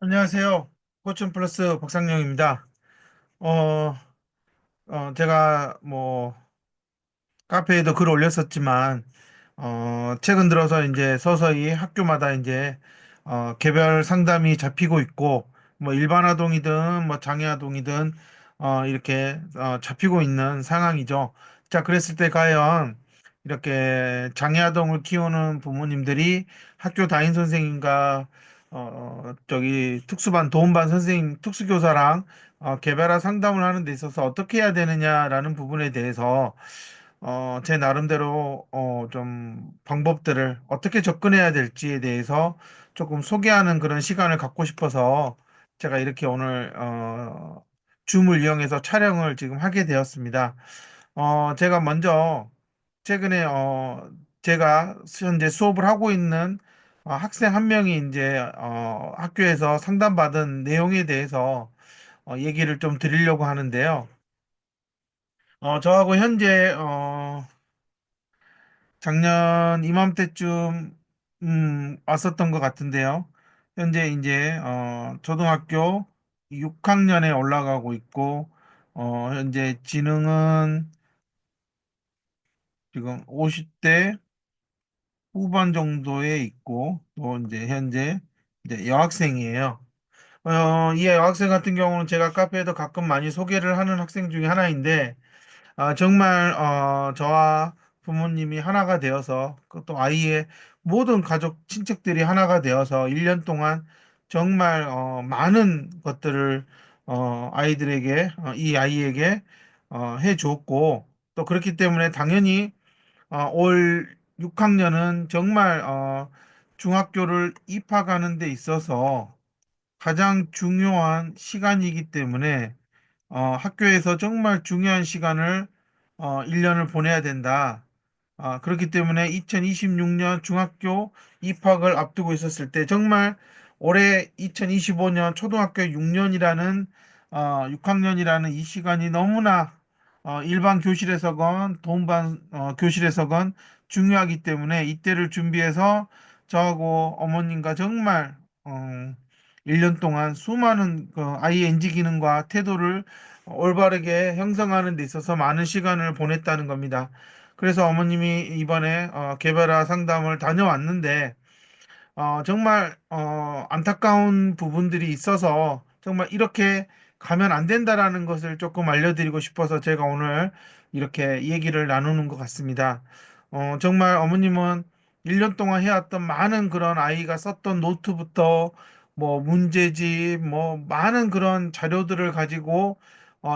안녕하세요. 포춘 플러스 박상영입니다. 어, 제가 뭐 카페에도 글 올렸었지만, 최근 들어서 이제 서서히 학교마다 이제, 개별 상담이 잡히고 있고, 뭐 일반 아동이든 뭐 장애 아동이든, 이렇게, 잡히고 있는 상황이죠. 자, 그랬을 때 과연 이렇게 장애 아동을 키우는 부모님들이 학교 담임 선생님과, 저기 특수반 도움반 선생님, 특수교사랑, 개별화 상담을 하는 데 있어서 어떻게 해야 되느냐라는 부분에 대해서 제 나름대로 좀 방법들을 어떻게 접근해야 될지에 대해서 조금 소개하는 그런 시간을 갖고 싶어서 제가 이렇게 오늘 줌을 이용해서 촬영을 지금 하게 되었습니다. 제가 먼저 최근에 제가 현재 수업을 하고 있는 학생 한 명이 이제 학교에서 상담받은 내용에 대해서 얘기를 좀 드리려고 하는데요. 저하고 현재 작년 이맘때쯤 왔었던 것 같은데요. 현재 이제 초등학교 6학년에 올라가고 있고 현재 지능은 지금 50대 후반 정도에 있고 또 이제 현재 이제 여학생이에요. 이 여학생 같은 경우는 제가 카페에도 가끔 많이 소개를 하는 학생 중에 하나인데 정말 저와 부모님이 하나가 되어서 또 아이의 모든 가족 친척들이 하나가 되어서 1년 동안 정말 많은 것들을 아이들에게 이 아이에게 해 주었고 또 그렇기 때문에 당연히 올 6학년은 정말 중학교를 입학하는 데 있어서 가장 중요한 시간이기 때문에 학교에서 정말 중요한 시간을 1년을 보내야 된다. 그렇기 때문에 2026년 중학교 입학을 앞두고 있었을 때 정말 올해 2025년 초등학교 6년이라는 6학년이라는 이 시간이 너무나 일반 교실에서건 도움반 교실에서건 중요하기 때문에 이때를 준비해서 저하고 어머님과 정말 1년 동안 수많은 그 ING 기능과 태도를 올바르게 형성하는 데 있어서 많은 시간을 보냈다는 겁니다. 그래서 어머님이 이번에 개별화 상담을 다녀왔는데 정말 안타까운 부분들이 있어서 정말 이렇게 가면 안 된다라는 것을 조금 알려드리고 싶어서 제가 오늘 이렇게 얘기를 나누는 것 같습니다. 정말 어머님은 1년 동안 해왔던 많은 그런 아이가 썼던 노트부터 뭐 문제집 뭐 많은 그런 자료들을 가지고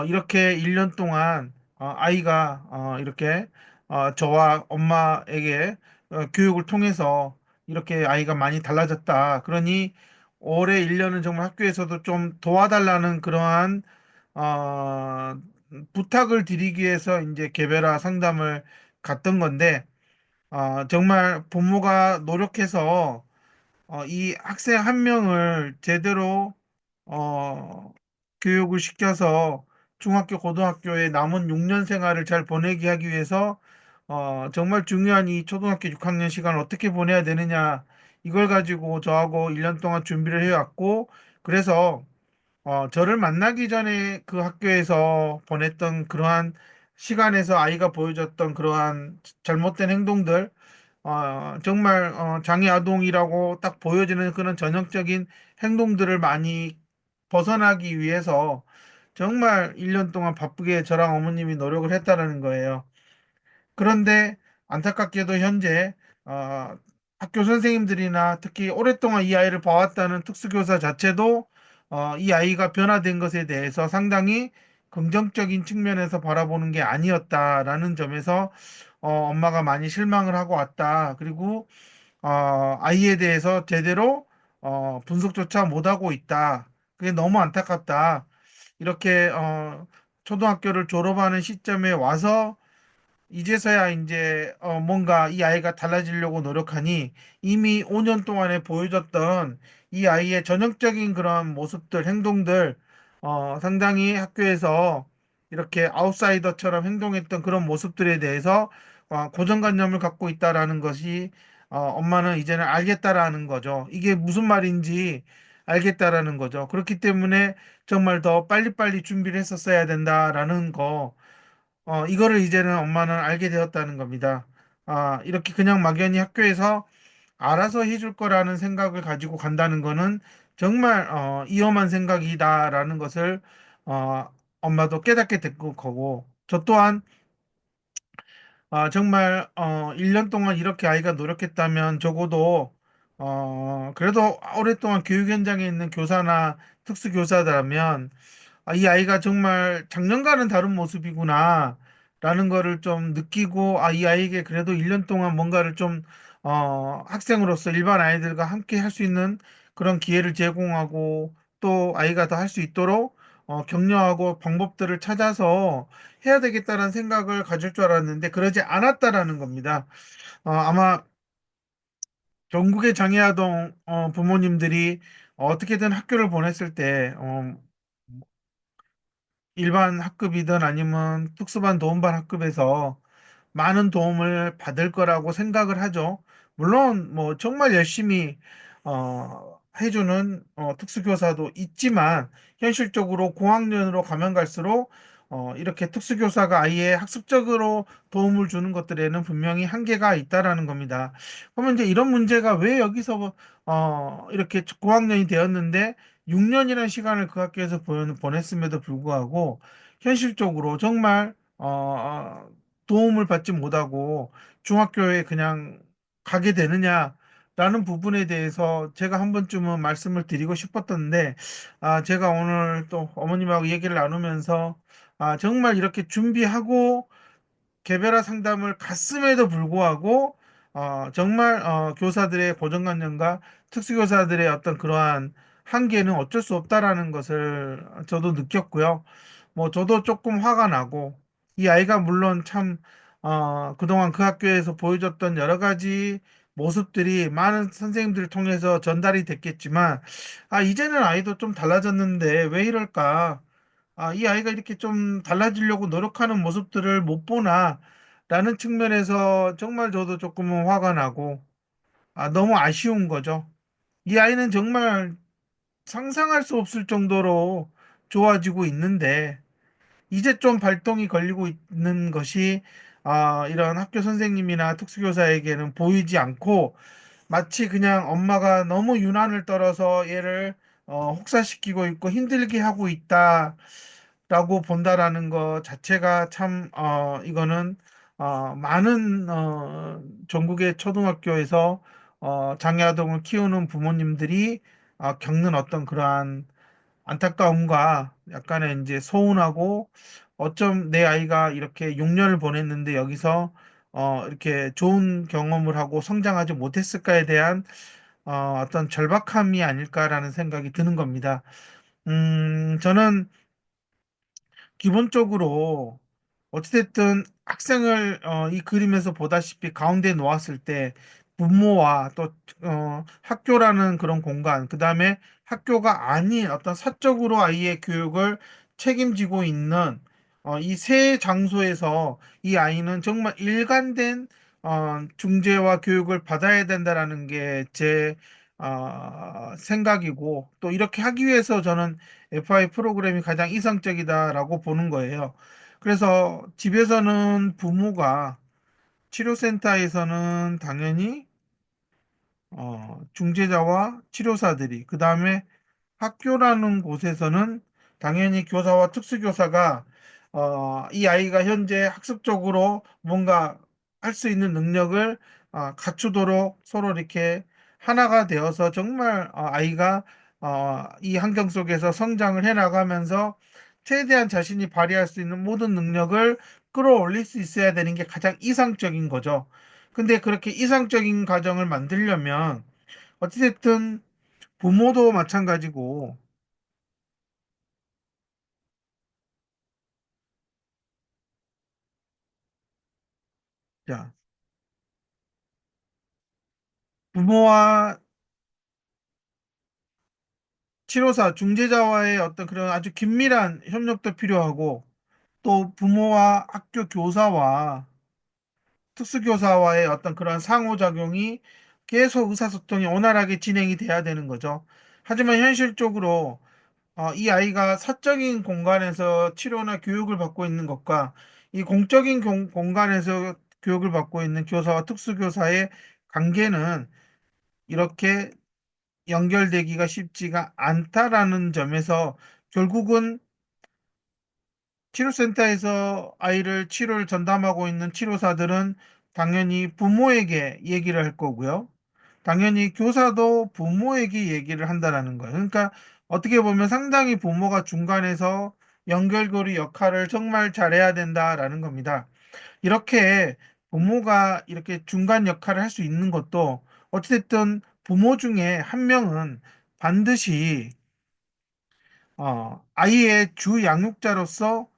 이렇게 1년 동안 아이가 이렇게 저와 엄마에게 교육을 통해서 이렇게 아이가 많이 달라졌다. 그러니 올해 1년은 정말 학교에서도 좀 도와달라는 그러한 어, 부탁을 드리기 위해서 이제 개별화 상담을 갔던 건데 정말 부모가 노력해서 이 학생 한 명을 제대로 어, 교육을 시켜서 중학교, 고등학교의 남은 6년 생활을 잘 보내게 하기 위해서 정말 중요한 이 초등학교 6학년 시간을 어떻게 보내야 되느냐 이걸 가지고 저하고 1년 동안 준비를 해왔고 그래서 저를 만나기 전에 그 학교에서 보냈던 그러한 시간에서 아이가 보여줬던 그러한 잘못된 행동들 정말 장애 아동이라고 딱 보여지는 그런 전형적인 행동들을 많이 벗어나기 위해서 정말 1년 동안 바쁘게 저랑 어머님이 노력을 했다라는 거예요. 그런데 안타깝게도 현재 어, 학교 선생님들이나 특히 오랫동안 이 아이를 봐왔다는 특수교사 자체도 이 아이가 변화된 것에 대해서 상당히 긍정적인 측면에서 바라보는 게 아니었다라는 점에서 엄마가 많이 실망을 하고 왔다. 그리고 아이에 대해서 제대로 분석조차 못하고 있다. 그게 너무 안타깝다. 이렇게 초등학교를 졸업하는 시점에 와서 이제서야 이제 뭔가 이 아이가 달라지려고 노력하니 이미 5년 동안에 보여줬던 이 아이의 전형적인 그런 모습들, 행동들 상당히 학교에서 이렇게 아웃사이더처럼 행동했던 그런 모습들에 대해서 고정관념을 갖고 있다라는 것이 엄마는 이제는 알겠다라는 거죠. 이게 무슨 말인지 알겠다라는 거죠. 그렇기 때문에 정말 더 빨리빨리 준비를 했었어야 된다라는 거, 이거를 이제는 엄마는 알게 되었다는 겁니다. 이렇게 그냥 막연히 학교에서 알아서 해줄 거라는 생각을 가지고 간다는 거는 정말 위험한 생각이다라는 것을 어, 엄마도 깨닫게 될 거고, 저 또한 정말 1년 동안 이렇게 아이가 노력했다면 적어도 그래도 오랫동안 교육 현장에 있는 교사나 특수교사라면 이 아이가 정말 작년과는 다른 모습이구나 라는 거를 좀 느끼고 이 아이에게 그래도 1년 동안 뭔가를 좀 학생으로서 일반 아이들과 함께 할 수 있는 그런 기회를 제공하고 또 아이가 더 할 수 있도록 격려하고 방법들을 찾아서 해야 되겠다는 생각을 가질 줄 알았는데 그러지 않았다라는 겁니다. 아마 전국의 장애아동 부모님들이 어떻게든 학교를 보냈을 때 일반 학급이든 아니면 특수반 도움반 학급에서 많은 도움을 받을 거라고 생각을 하죠. 물론 뭐 정말 열심히 해주는 특수교사도 있지만 현실적으로 고학년으로 가면 갈수록 이렇게 특수교사가 아이의 학습적으로 도움을 주는 것들에는 분명히 한계가 있다라는 겁니다. 그러면 이제 이런 문제가 왜 여기서 이렇게 고학년이 되었는데 6년이라는 시간을 그 학교에서 보냈음에도 불구하고 현실적으로 정말 도움을 받지 못하고 중학교에 그냥 가게 되느냐라는 부분에 대해서 제가 한 번쯤은 말씀을 드리고 싶었던데, 제가 오늘 또 어머님하고 얘기를 나누면서, 정말 이렇게 준비하고 개별화 상담을 갔음에도 불구하고 정말 교사들의 고정관념과 특수교사들의 어떤 그러한 한계는 어쩔 수 없다라는 것을 저도 느꼈고요. 뭐 저도 조금 화가 나고 이 아이가 물론 참 그동안 그 학교에서 보여줬던 여러 가지 모습들이 많은 선생님들을 통해서 전달이 됐겠지만 이제는 아이도 좀 달라졌는데 왜 이럴까? 이 아이가 이렇게 좀 달라지려고 노력하는 모습들을 못 보나? 라는 측면에서 정말 저도 조금은 화가 나고, 너무 아쉬운 거죠. 이 아이는 정말 상상할 수 없을 정도로 좋아지고 있는데, 이제 좀 발동이 걸리고 있는 것이, 이런 학교 선생님이나 특수교사에게는 보이지 않고, 마치 그냥 엄마가 너무 유난을 떨어서 얘를 혹사시키고 있고 힘들게 하고 있다라고 본다라는 것 자체가 참 이거는 많은 전국의 초등학교에서 장애아동을 키우는 부모님들이 겪는 어떤 그러한 안타까움과 약간의 이제 소운하고 어쩜 내 아이가 이렇게 6년을 보냈는데 여기서 이렇게 좋은 경험을 하고 성장하지 못했을까에 대한 어떤 절박함이 아닐까라는 생각이 드는 겁니다. 저는 기본적으로 어찌됐든 학생을 이 그림에서 보다시피 가운데 놓았을 때 부모와 또 학교라는 그런 공간, 그 다음에 학교가 아닌 어떤 사적으로 아이의 교육을 책임지고 있는 이 세 장소에서 이 아이는 정말 일관된 중재와 교육을 받아야 된다라는 게 제 생각이고 또 이렇게 하기 위해서 저는 FI 프로그램이 가장 이상적이다라고 보는 거예요. 그래서 집에서는 부모가 치료센터에서는 당연히 중재자와 치료사들이 그 다음에 학교라는 곳에서는 당연히 교사와 특수교사가 이 아이가 현재 학습적으로 뭔가 할 수 있는 능력을 갖추도록 서로 이렇게 하나가 되어서 정말 아이가 이 환경 속에서 성장을 해 나가면서 최대한 자신이 발휘할 수 있는 모든 능력을 끌어올릴 수 있어야 되는 게 가장 이상적인 거죠. 근데 그렇게 이상적인 가정을 만들려면 어찌됐든 부모도 마찬가지고, 자, 부모와 치료사, 중재자와의 어떤 그런 아주 긴밀한 협력도 필요하고, 또 부모와 학교 교사와 특수교사와의 어떤 그런 상호작용이 계속 의사소통이 원활하게 진행이 돼야 되는 거죠. 하지만 현실적으로 이 아이가 사적인 공간에서 치료나 교육을 받고 있는 것과 이 공적인 공간에서 교육을 받고 있는 교사와 특수교사의 관계는 이렇게 연결되기가 쉽지가 않다라는 점에서 결국은 치료센터에서 아이를 치료를 전담하고 있는 치료사들은 당연히 부모에게 얘기를 할 거고요. 당연히 교사도 부모에게 얘기를 한다라는 거예요. 그러니까 어떻게 보면 상당히 부모가 중간에서 연결고리 역할을 정말 잘해야 된다라는 겁니다. 이렇게 부모가 이렇게 중간 역할을 할 수 있는 것도 어찌됐든 부모 중에 한 명은 반드시 아이의 주 양육자로서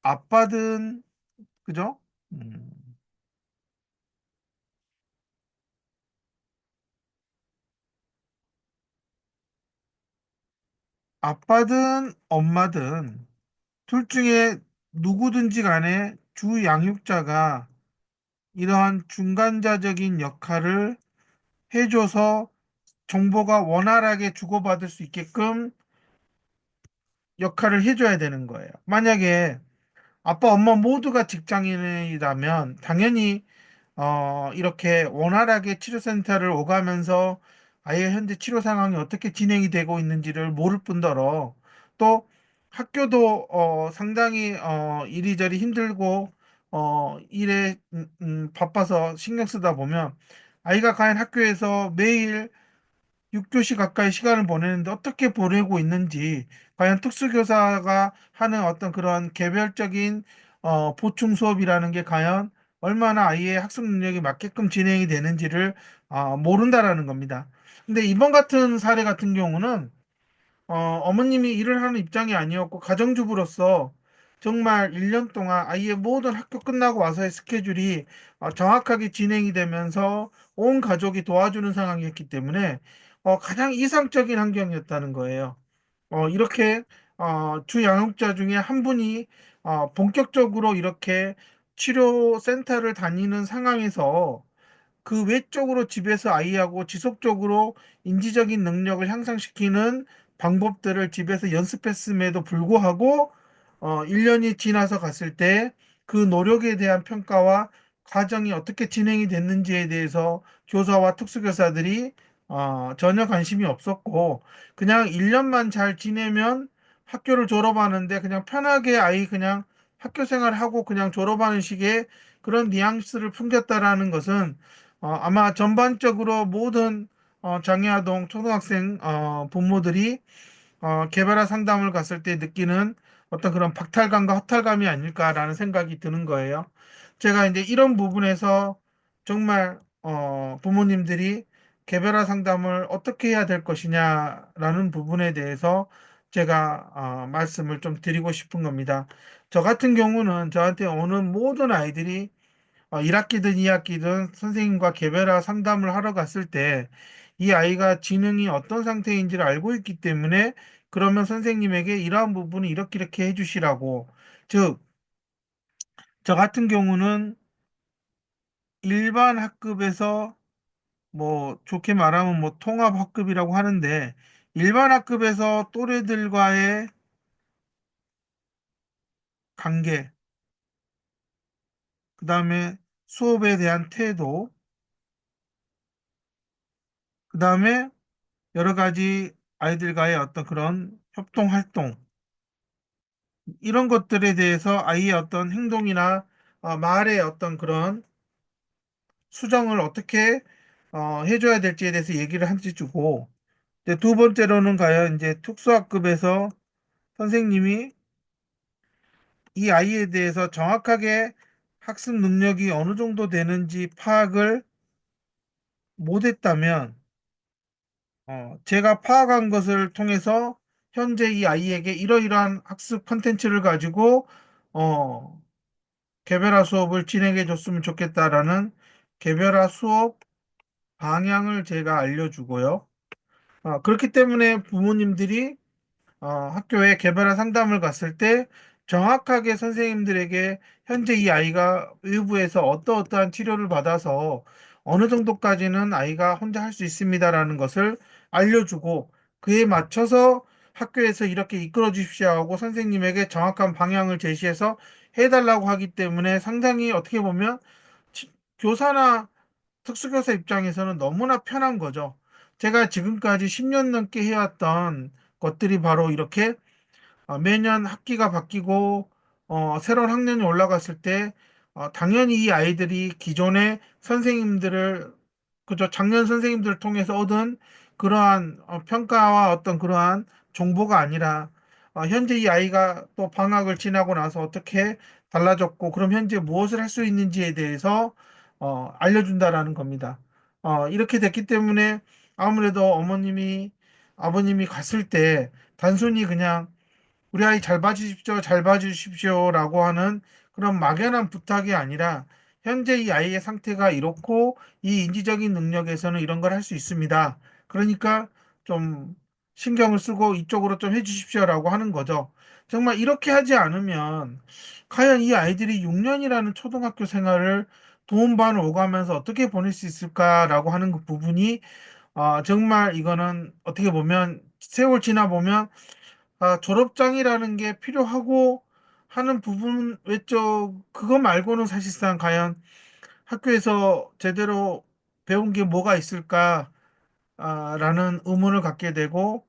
아빠든 그죠? 음, 아빠든 엄마든 둘 중에 누구든지 간에 주 양육자가 이러한 중간자적인 역할을 해줘서 정보가 원활하게 주고받을 수 있게끔 역할을 해줘야 되는 거예요. 만약에 아빠, 엄마 모두가 직장인이라면 당연히 이렇게 원활하게 치료센터를 오가면서 아이의 현재 치료 상황이 어떻게 진행이 되고 있는지를 모를 뿐더러 또 학교도 상당히 이리저리 힘들고 일에 바빠서 신경 쓰다 보면 아이가 과연 학교에서 매일 6교시 가까이 시간을 보내는데 어떻게 보내고 있는지, 과연 특수교사가 하는 어떤 그런 개별적인 보충 수업이라는 게 과연 얼마나 아이의 학습 능력에 맞게끔 진행이 되는지를 모른다라는 겁니다. 근데 이번 같은 사례 같은 경우는 어머님이 일을 하는 입장이 아니었고 가정주부로서 정말 1년 동안 아이의 모든 학교 끝나고 와서의 스케줄이 정확하게 진행이 되면서 온 가족이 도와주는 상황이었기 때문에 가장 이상적인 환경이었다는 거예요. 이렇게 주 양육자 중에 한 분이 본격적으로 이렇게 치료센터를 다니는 상황에서 그 외적으로 집에서 아이하고 지속적으로 인지적인 능력을 향상시키는 방법들을 집에서 연습했음에도 불구하고 1년이 지나서 갔을 때 그 노력에 대한 평가와 과정이 어떻게 진행이 됐는지에 대해서 교사와 특수교사들이 전혀 관심이 없었고 그냥 1년만 잘 지내면 학교를 졸업하는데 그냥 편하게 아이 그냥 학교 생활하고 그냥 졸업하는 식의 그런 뉘앙스를 풍겼다라는 것은 아마 전반적으로 모든 장애아동 초등학생 부모들이 개별화 상담을 갔을 때 느끼는 어떤 그런 박탈감과 허탈감이 아닐까라는 생각이 드는 거예요. 제가 이제 이런 부분에서 정말 부모님들이 개별화 상담을 어떻게 해야 될 것이냐라는 부분에 대해서 제가 말씀을 좀 드리고 싶은 겁니다. 저 같은 경우는 저한테 오는 모든 아이들이 1학기든 2학기든 선생님과 개별화 상담을 하러 갔을 때 이 아이가 지능이 어떤 상태인지를 알고 있기 때문에 그러면 선생님에게 이러한 부분은 이렇게 이렇게 해주시라고. 즉, 저 같은 경우는 일반 학급에서 뭐 좋게 말하면 뭐 통합 학급이라고 하는데 일반 학급에서 또래들과의 관계, 그다음에 수업에 대한 태도, 그다음에 여러 가지 아이들과의 어떤 그런 협동 활동 이런 것들에 대해서 아이의 어떤 행동이나 말의 어떤 그런 수정을 어떻게 해줘야 될지에 대해서 얘기를 해주고 이제 두 번째로는 가요 이제 특수학급에서 선생님이 이 아이에 대해서 정확하게 학습 능력이 어느 정도 되는지 파악을 못했다면 제가 파악한 것을 통해서 현재 이 아이에게 이러이러한 학습 컨텐츠를 가지고 어, 개별화 수업을 진행해 줬으면 좋겠다라는 개별화 수업 방향을 제가 알려주고요. 그렇기 때문에 부모님들이 학교에 개별화 상담을 갔을 때 정확하게 선생님들에게 현재 이 아이가 외부에서 어떠어떠한 치료를 받아서 어느 정도까지는 아이가 혼자 할 수 있습니다라는 것을 알려주고 그에 맞춰서 학교에서 이렇게 이끌어 주십시오 하고 선생님에게 정확한 방향을 제시해서 해달라고 하기 때문에 상당히 어떻게 보면 교사나 특수교사 입장에서는 너무나 편한 거죠. 제가 지금까지 10년 넘게 해왔던 것들이 바로 이렇게 매년 학기가 바뀌고 새로운 학년이 올라갔을 때 당연히 이 아이들이 기존의 선생님들을 그저 작년 선생님들을 통해서 얻은 그러한 평가와 어떤 그러한 정보가 아니라 현재 이 아이가 또 방학을 지나고 나서 어떻게 달라졌고 그럼 현재 무엇을 할 수 있는지에 대해서 알려준다라는 겁니다. 이렇게 됐기 때문에 아무래도 어머님이 아버님이 갔을 때 단순히 그냥 우리 아이 잘 봐주십시오, 잘 봐주십시오라고 하는 그런 막연한 부탁이 아니라 현재 이 아이의 상태가 이렇고 이 인지적인 능력에서는 이런 걸 할 수 있습니다. 그러니까 좀 신경을 쓰고 이쪽으로 좀 해주십시오라고 하는 거죠. 정말 이렇게 하지 않으면 과연 이 아이들이 6년이라는 초등학교 생활을 도움반을 오가면서 어떻게 보낼 수 있을까라고 하는 그 부분이 정말 이거는 어떻게 보면 세월 지나 보면 졸업장이라는 게 필요하고 하는 부분 외적 그거 말고는 사실상 과연 학교에서 제대로 배운 게 뭐가 있을까 라는 의문을 갖게 되고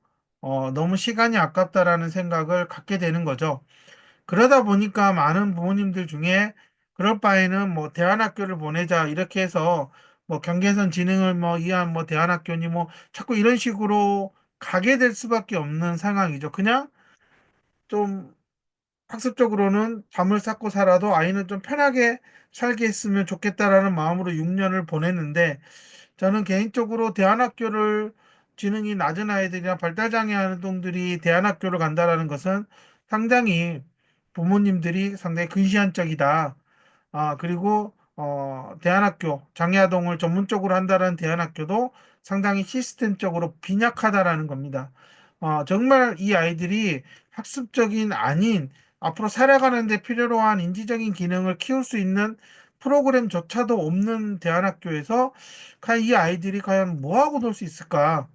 너무 시간이 아깝다라는 생각을 갖게 되는 거죠. 그러다 보니까 많은 부모님들 중에 그럴 바에는 뭐 대안학교를 보내자 이렇게 해서 뭐 경계선 지능을 뭐 이한 뭐 대안학교니 뭐 자꾸 이런 식으로 가게 될 수밖에 없는 상황이죠. 그냥 좀 학습적으로는 잠을 쌓고 살아도 아이는 좀 편하게 살게 했으면 좋겠다라는 마음으로 6년을 보냈는데 저는 개인적으로 대안학교를 지능이 낮은 아이들이나 발달장애 아동들이 대안학교를 간다라는 것은 상당히 부모님들이 상당히 근시안적이다. 그리고 대안학교, 장애아동을 전문적으로 한다는 대안학교도 상당히 시스템적으로 빈약하다라는 겁니다. 정말 이 아이들이 학습적인 아닌 앞으로 살아가는 데 필요로 한 인지적인 기능을 키울 수 있는 프로그램조차도 없는 대안학교에서 과연 이 아이들이 과연 뭐하고 놀 수 있을까?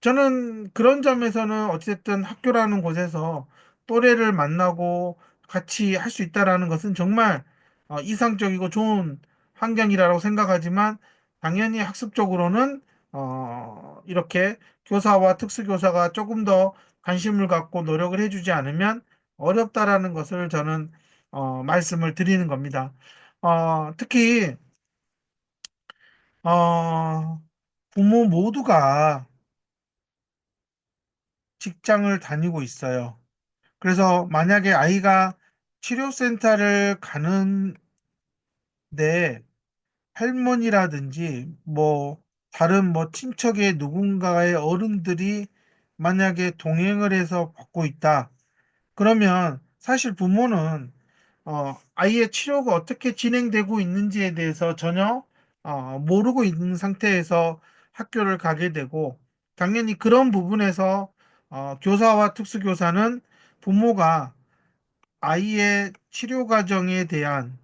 저는 그런 점에서는 어쨌든 학교라는 곳에서 또래를 만나고 같이 할 수 있다라는 것은 정말 이상적이고 좋은 환경이라고 생각하지만 당연히 학습적으로는 이렇게 교사와 특수교사가 조금 더 관심을 갖고 노력을 해주지 않으면 어렵다라는 것을 저는 말씀을 드리는 겁니다. 특히 어, 부모 모두가 직장을 다니고 있어요. 그래서 만약에 아이가 치료센터를 가는데 할머니라든지 뭐 다른 뭐 친척의 누군가의 어른들이 만약에 동행을 해서 받고 있다. 그러면 사실 부모는 아이의 치료가 어떻게 진행되고 있는지에 대해서 전혀 모르고 있는 상태에서 학교를 가게 되고 당연히 그런 부분에서 교사와 특수교사는 부모가 아이의 치료 과정에 대한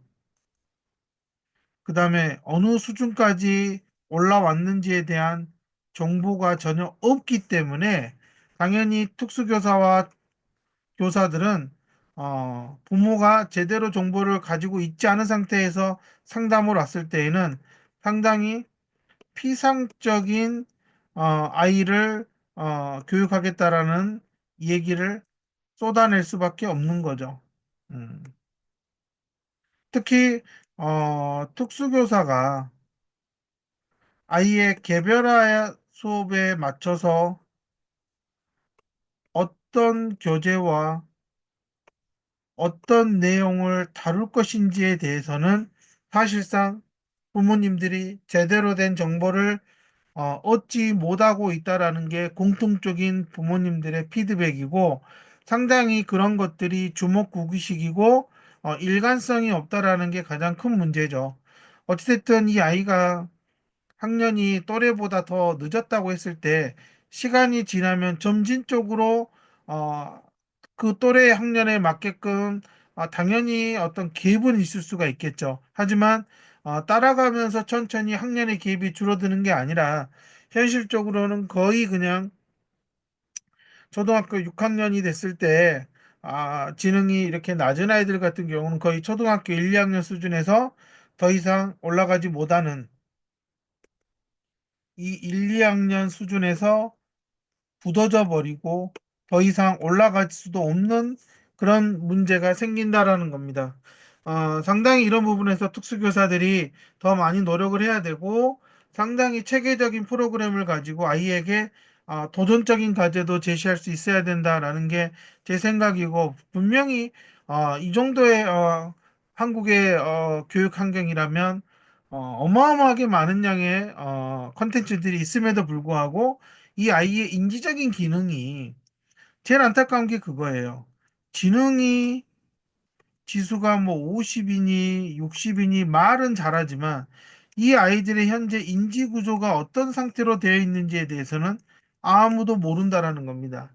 그다음에 어느 수준까지 올라왔는지에 대한 정보가 전혀 없기 때문에 당연히 특수교사와 교사들은 부모가 제대로 정보를 가지고 있지 않은 상태에서 상담을 왔을 때에는 상당히 피상적인 아이를 교육하겠다라는 얘기를 쏟아낼 수밖에 없는 거죠. 음. 특히 특수교사가 아이의 개별화 수업에 맞춰서 어떤 교재와 어떤 내용을 다룰 것인지에 대해서는 사실상 부모님들이 제대로 된 정보를 얻지 못하고 있다라는 게 공통적인 부모님들의 피드백이고 상당히 그런 것들이 주목구기식이고 일관성이 없다라는 게 가장 큰 문제죠. 어찌됐든 이 아이가 학년이 또래보다 더 늦었다고 했을 때 시간이 지나면 점진적으로 어, 그 또래 학년에 맞게끔 당연히 어떤 갭은 있을 수가 있겠죠. 하지만 따라가면서 천천히 학년의 갭이 줄어드는 게 아니라 현실적으로는 거의 그냥 초등학교 6학년이 됐을 때, 지능이 이렇게 낮은 아이들 같은 경우는 거의 초등학교 1, 2학년 수준에서 더 이상 올라가지 못하는 이 1, 2학년 수준에서 굳어져 버리고 더 이상 올라갈 수도 없는 그런 문제가 생긴다라는 겁니다. 상당히 이런 부분에서 특수교사들이 더 많이 노력을 해야 되고 상당히 체계적인 프로그램을 가지고 아이에게 도전적인 과제도 제시할 수 있어야 된다라는 게 제 생각이고 분명히 이 정도의 한국의 교육 환경이라면 어마어마하게 많은 양의 컨텐츠들이 있음에도 불구하고 이 아이의 인지적인 기능이 제일 안타까운 게 그거예요. 지능이 지수가 뭐 50이니 60이니 말은 잘하지만 이 아이들의 현재 인지 구조가 어떤 상태로 되어 있는지에 대해서는 아무도 모른다라는 겁니다.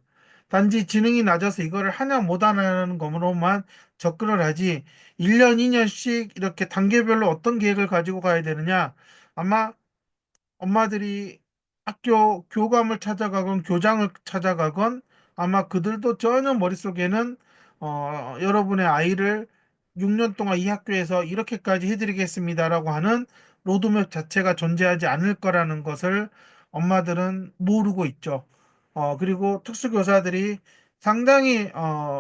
단지 지능이 낮아서 이거를 하냐 못하냐는 것으로만 접근을 하지 1년, 2년씩 이렇게 단계별로 어떤 계획을 가지고 가야 되느냐 아마 엄마들이 학교 교감을 찾아가건 교장을 찾아가건 아마 그들도 전혀 머릿속에는 여러분의 아이를 6년 동안 이 학교에서 이렇게까지 해드리겠습니다라고 하는 로드맵 자체가 존재하지 않을 거라는 것을 엄마들은 모르고 있죠. 그리고 특수교사들이 상당히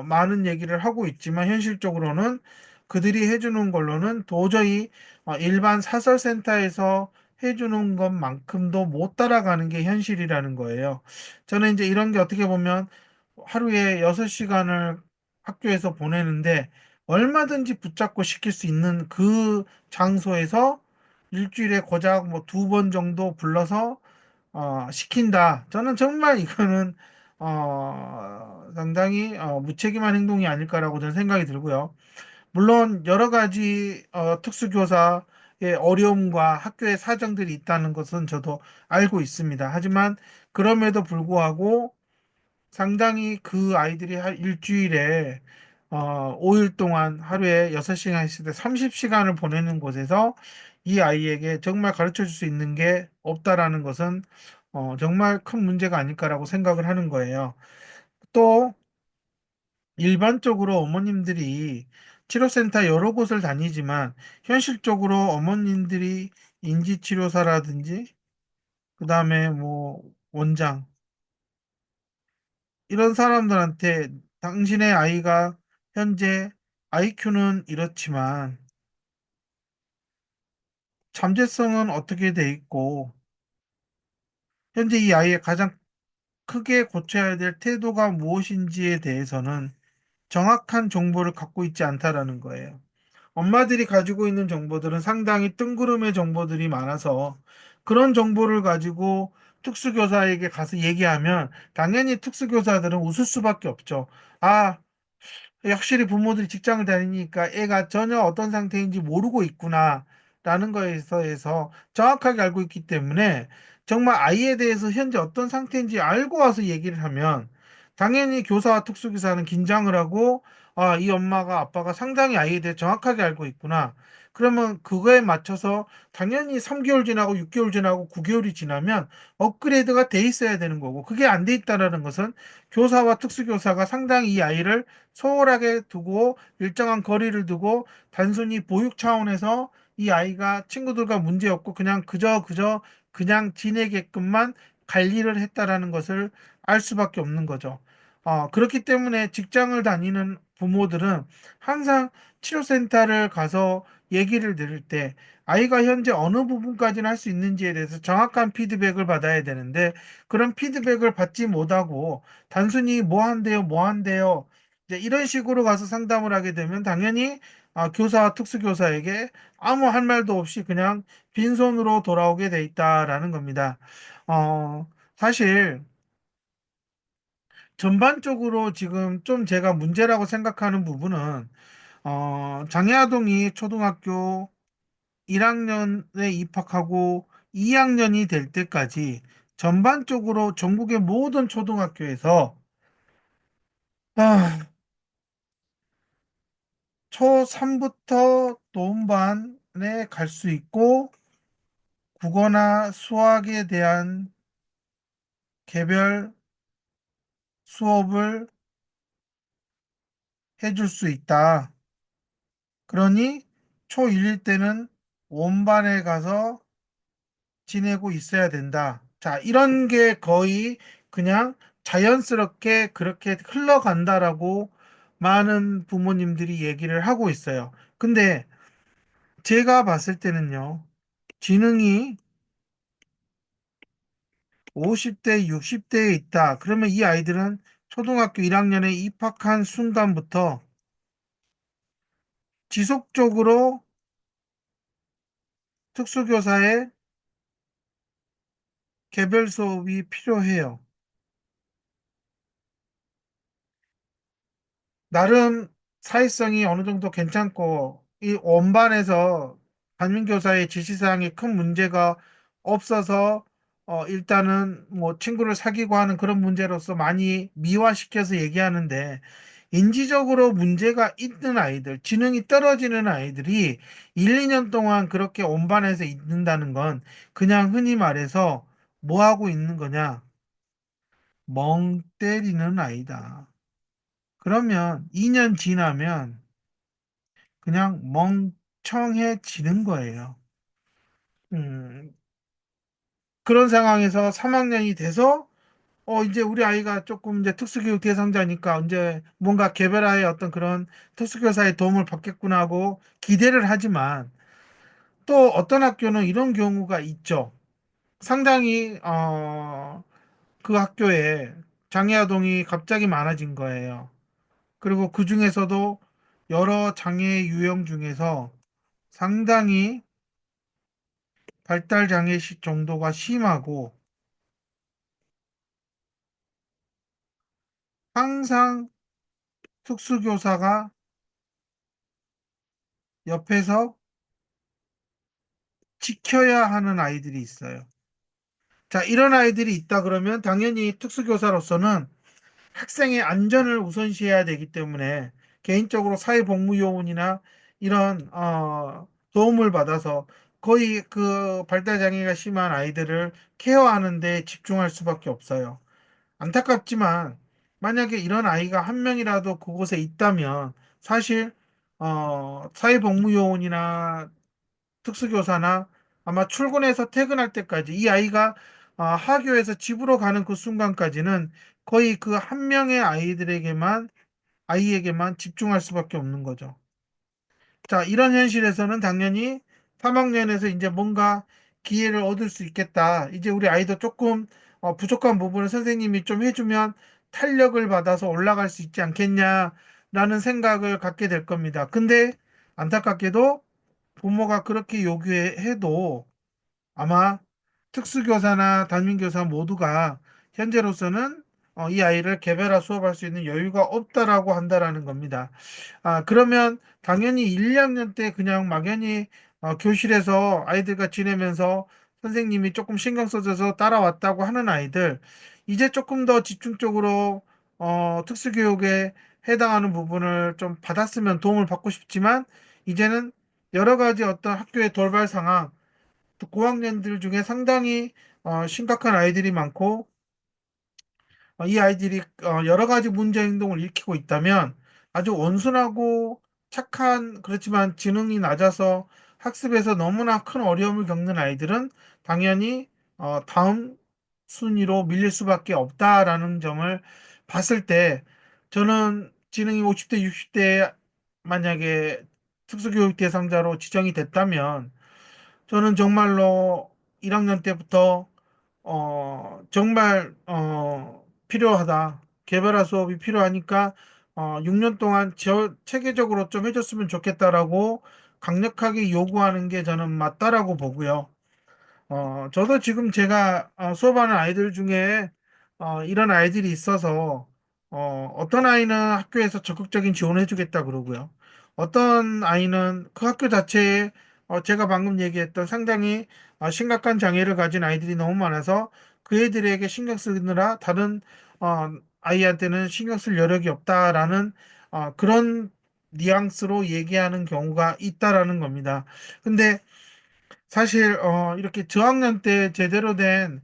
많은 얘기를 하고 있지만 현실적으로는 그들이 해주는 걸로는 도저히 일반 사설센터에서 해주는 것만큼도 못 따라가는 게 현실이라는 거예요. 저는 이제 이런 게 어떻게 보면 하루에 6시간을 학교에서 보내는데 얼마든지 붙잡고 시킬 수 있는 그 장소에서 일주일에 고작 뭐 2번 정도 불러서 시킨다. 저는 정말 이거는 상당히 무책임한 행동이 아닐까라고 저는 생각이 들고요. 물론 여러 가지 특수교사의 어려움과 학교의 사정들이 있다는 것은 저도 알고 있습니다. 하지만 그럼에도 불구하고 상당히 그 아이들이 한 일주일에 5일 동안 하루에 6시간 있을 때 30시간을 보내는 곳에서 이 아이에게 정말 가르쳐 줄 수 있는 게 없다라는 것은 정말 큰 문제가 아닐까라고 생각을 하는 거예요. 또 일반적으로 어머님들이 치료센터 여러 곳을 다니지만 현실적으로 어머님들이 인지치료사라든지 그다음에 뭐 원장 이런 사람들한테 당신의 아이가 현재 IQ는 이렇지만 잠재성은 어떻게 돼 있고 현재 이 아이의 가장 크게 고쳐야 될 태도가 무엇인지에 대해서는 정확한 정보를 갖고 있지 않다라는 거예요. 엄마들이 가지고 있는 정보들은 상당히 뜬구름의 정보들이 많아서 그런 정보를 가지고 특수교사에게 가서 얘기하면 당연히 특수교사들은 웃을 수밖에 없죠. 아, 확실히 부모들이 직장을 다니니까 애가 전혀 어떤 상태인지 모르고 있구나. 라는 거에서 정확하게 알고 있기 때문에 정말 아이에 대해서 현재 어떤 상태인지 알고 와서 얘기를 하면 당연히 교사와 특수기사는 긴장을 하고 이 엄마가 아빠가 상당히 아이에 대해 정확하게 알고 있구나. 그러면 그거에 맞춰서 당연히 3개월 지나고 6개월 지나고 9개월이 지나면 업그레이드가 돼 있어야 되는 거고 그게 안 돼 있다라는 것은 교사와 특수교사가 상당히 이 아이를 소홀하게 두고 일정한 거리를 두고 단순히 보육 차원에서 이 아이가 친구들과 문제 없고 그냥 그저 그냥 지내게끔만 관리를 했다라는 것을 알 수밖에 없는 거죠. 그렇기 때문에 직장을 다니는 부모들은 항상 치료센터를 가서 얘기를 들을 때 아이가 현재 어느 부분까지는 할 수 있는지에 대해서 정확한 피드백을 받아야 되는데 그런 피드백을 받지 못하고 단순히 뭐 한대요, 뭐 한대요. 이제 이런 식으로 가서 상담을 하게 되면 당연히 교사와 특수교사에게 아무 할 말도 없이 그냥 빈손으로 돌아오게 돼 있다라는 겁니다. 사실 전반적으로 지금 좀 제가 문제라고 생각하는 부분은 장애아동이 초등학교 1학년에 입학하고 2학년이 될 때까지 전반적으로 전국의 모든 초등학교에서 아, 초3부터 노은반에 갈 수 있고 국어나 수학에 대한 개별 수업을 해줄 수 있다. 그러니 초1일 때는 원반에 가서 지내고 있어야 된다. 자, 이런 게 거의 그냥 자연스럽게 그렇게 흘러간다라고 많은 부모님들이 얘기를 하고 있어요. 근데 제가 봤을 때는요, 지능이 50대, 60대에 있다. 그러면 이 아이들은 초등학교 1학년에 입학한 순간부터 지속적으로 특수교사의 개별 수업이 필요해요. 나름 사회성이 어느 정도 괜찮고, 이 원반에서 담임교사의 지시사항에 큰 문제가 없어서, 일단은 뭐 친구를 사귀고 하는 그런 문제로서 많이 미화시켜서 얘기하는데, 인지적으로 문제가 있는 아이들, 지능이 떨어지는 아이들이 1, 2년 동안 그렇게 원반에서 있는다는 건 그냥 흔히 말해서 뭐 하고 있는 거냐? 멍 때리는 아이다. 그러면 2년 지나면 그냥 멍청해지는 거예요. 음, 그런 상황에서 3학년이 돼서 이제 우리 아이가 조금 이제 특수교육 대상자니까 이제 뭔가 개별화의 어떤 그런 특수교사의 도움을 받겠구나 하고 기대를 하지만 또 어떤 학교는 이런 경우가 있죠. 상당히 그 학교에 장애 아동이 갑자기 많아진 거예요. 그리고 그 중에서도 여러 장애 유형 중에서 상당히 발달 장애 정도가 심하고 항상 특수교사가 옆에서 지켜야 하는 아이들이 있어요. 자, 이런 아이들이 있다 그러면 당연히 특수교사로서는 학생의 안전을 우선시해야 되기 때문에 개인적으로 사회복무요원이나 이런 도움을 받아서 거의 그 발달 장애가 심한 아이들을 케어하는 데 집중할 수밖에 없어요. 안타깝지만 만약에 이런 아이가 한 명이라도 그곳에 있다면 사실 사회복무요원이나 특수교사나 아마 출근해서 퇴근할 때까지 이 아이가 하교에서 집으로 가는 그 순간까지는 거의 그 한 명의 아이에게만 집중할 수밖에 없는 거죠. 자, 이런 현실에서는 당연히 3학년에서 이제 뭔가 기회를 얻을 수 있겠다. 이제 우리 아이도 조금 부족한 부분을 선생님이 좀 해주면 탄력을 받아서 올라갈 수 있지 않겠냐라는 생각을 갖게 될 겁니다. 근데 안타깝게도 부모가 그렇게 요구해도 아마 특수교사나 담임교사 모두가 현재로서는 이 아이를 개별화 수업할 수 있는 여유가 없다라고 한다라는 겁니다. 그러면 당연히 1, 2학년 때 그냥 막연히 교실에서 아이들과 지내면서 선생님이 조금 신경 써줘서 따라왔다고 하는 아이들, 이제 조금 더 집중적으로 특수교육에 해당하는 부분을 좀 받았으면 도움을 받고 싶지만, 이제는 여러 가지 어떤 학교의 돌발 상황, 또 고학년들 중에 상당히 심각한 아이들이 많고 이 아이들이 여러 가지 문제 행동을 일으키고 있다면 아주 온순하고 착한 그렇지만 지능이 낮아서 학습에서 너무나 큰 어려움을 겪는 아이들은 당연히 다음 순위로 밀릴 수밖에 없다라는 점을 봤을 때 저는 지능이 50대, 60대 만약에 특수교육 대상자로 지정이 됐다면 저는 정말로 1학년 때부터 정말 필요하다. 개별화 수업이 필요하니까 6년 동안 체계적으로 좀 해줬으면 좋겠다라고 강력하게 요구하는 게 저는 맞다라고 보고요. 저도 지금 제가 수업하는 아이들 중에 이런 아이들이 있어서 어떤 아이는 학교에서 적극적인 지원을 해주겠다 그러고요. 어떤 아이는 그 학교 자체에 제가 방금 얘기했던 상당히 심각한 장애를 가진 아이들이 너무 많아서 그 애들에게 신경 쓰느라 다른 아이한테는 신경 쓸 여력이 없다라는 그런 뉘앙스로 얘기하는 경우가 있다라는 겁니다. 근데 사실 이렇게 저학년 때 제대로 된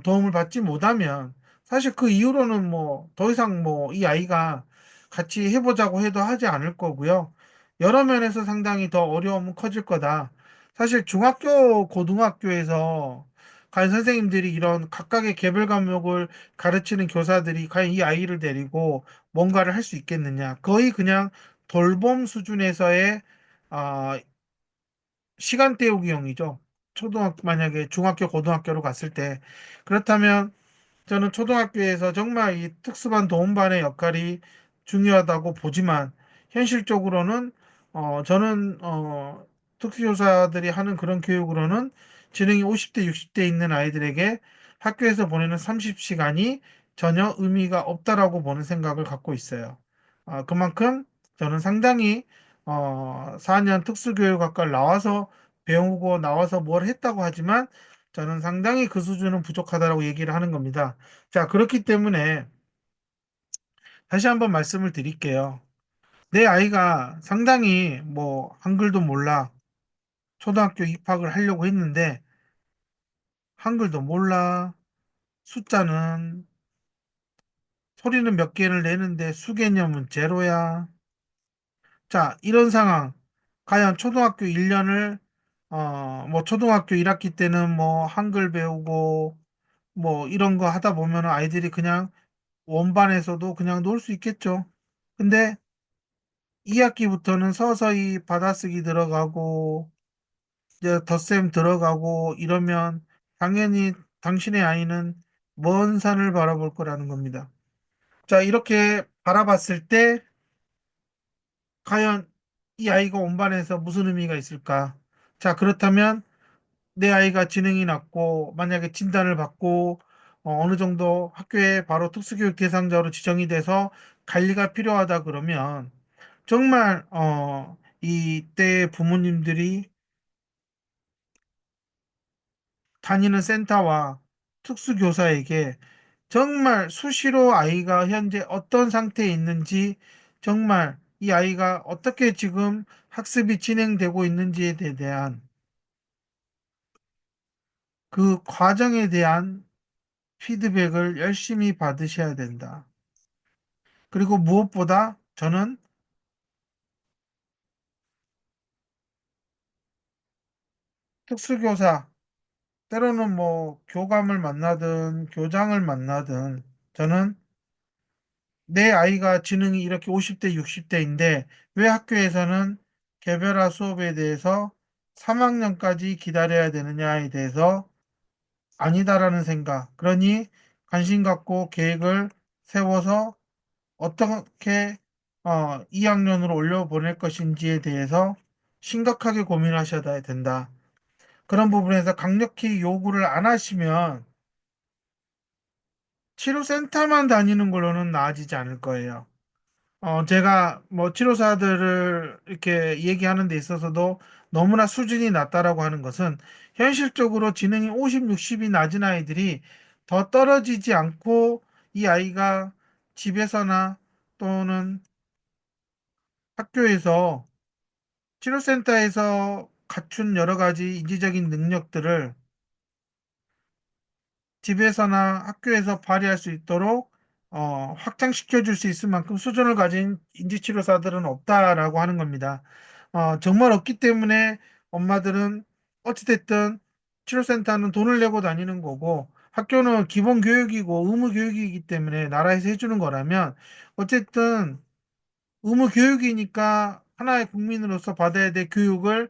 도움을 받지 못하면 사실 그 이후로는 뭐 더 이상 뭐 이 아이가 같이 해보자고 해도 하지 않을 거고요. 여러 면에서 상당히 더 어려움은 커질 거다. 사실 중학교, 고등학교에서 과연 선생님들이 이런 각각의 개별 과목을 가르치는 교사들이 과연 이 아이를 데리고 뭔가를 할 수 있겠느냐. 거의 그냥 돌봄 수준에서의 아, 시간 때우기형이죠. 만약에 중학교, 고등학교로 갔을 때. 그렇다면 저는 초등학교에서 정말 이 특수반 도움반의 역할이 중요하다고 보지만 현실적으로는 저는 특수교사들이 하는 그런 교육으로는 지능이 50대, 60대 있는 아이들에게 학교에서 보내는 30시간이 전혀 의미가 없다라고 보는 생각을 갖고 있어요. 그만큼 저는 상당히 4년 특수교육학과를 나와서 배우고 나와서 뭘 했다고 하지만 저는 상당히 그 수준은 부족하다라고 얘기를 하는 겁니다. 자, 그렇기 때문에 다시 한번 말씀을 드릴게요. 내 아이가 상당히 뭐 한글도 몰라. 초등학교 입학을 하려고 했는데 한글도 몰라. 숫자는 소리는 몇 개를 내는데 수개념은 제로야. 자, 이런 상황. 과연 초등학교 1년을 뭐 초등학교 1학기 때는 뭐 한글 배우고 뭐 이런 거 하다 보면 아이들이 그냥 원반에서도 그냥 놀 수 있겠죠. 근데 2학기부터는 서서히 받아쓰기 들어가고 이제 덧셈 들어가고 이러면 당연히 당신의 아이는 먼 산을 바라볼 거라는 겁니다. 자, 이렇게 바라봤을 때 과연 이 아이가 원반에서 무슨 의미가 있을까? 자, 그렇다면 내 아이가 지능이 낮고 만약에 진단을 받고 어느 정도 학교에 바로 특수교육 대상자로 지정이 돼서 관리가 필요하다 그러면 정말 이때 부모님들이 다니는 센터와 특수교사에게 정말 수시로 아이가 현재 어떤 상태에 있는지 정말 이 아이가 어떻게 지금 학습이 진행되고 있는지에 대한 그 과정에 대한 피드백을 열심히 받으셔야 된다. 그리고 무엇보다 저는 특수교사, 때로는 뭐 교감을 만나든 교장을 만나든 저는 내 아이가 지능이 이렇게 50대, 60대인데 왜 학교에서는 개별화 수업에 대해서 3학년까지 기다려야 되느냐에 대해서 아니다라는 생각. 그러니 관심 갖고 계획을 세워서 어떻게 2학년으로 올려보낼 것인지에 대해서 심각하게 고민하셔야 된다. 그런 부분에서 강력히 요구를 안 하시면 치료센터만 다니는 걸로는 나아지지 않을 거예요. 제가 뭐 치료사들을 이렇게 얘기하는 데 있어서도 너무나 수준이 낮다라고 하는 것은 현실적으로 지능이 50, 60이 낮은 아이들이 더 떨어지지 않고 이 아이가 집에서나 또는 학교에서 치료센터에서 갖춘 여러 가지 인지적인 능력들을 집에서나 학교에서 발휘할 수 있도록 확장시켜 줄 수 있을 만큼 수준을 가진 인지치료사들은 없다라고 하는 겁니다. 정말 없기 때문에 엄마들은 어찌됐든 치료센터는 돈을 내고 다니는 거고 학교는 기본 교육이고 의무 교육이기 때문에 나라에서 해주는 거라면 어쨌든 의무 교육이니까 하나의 국민으로서 받아야 될 교육을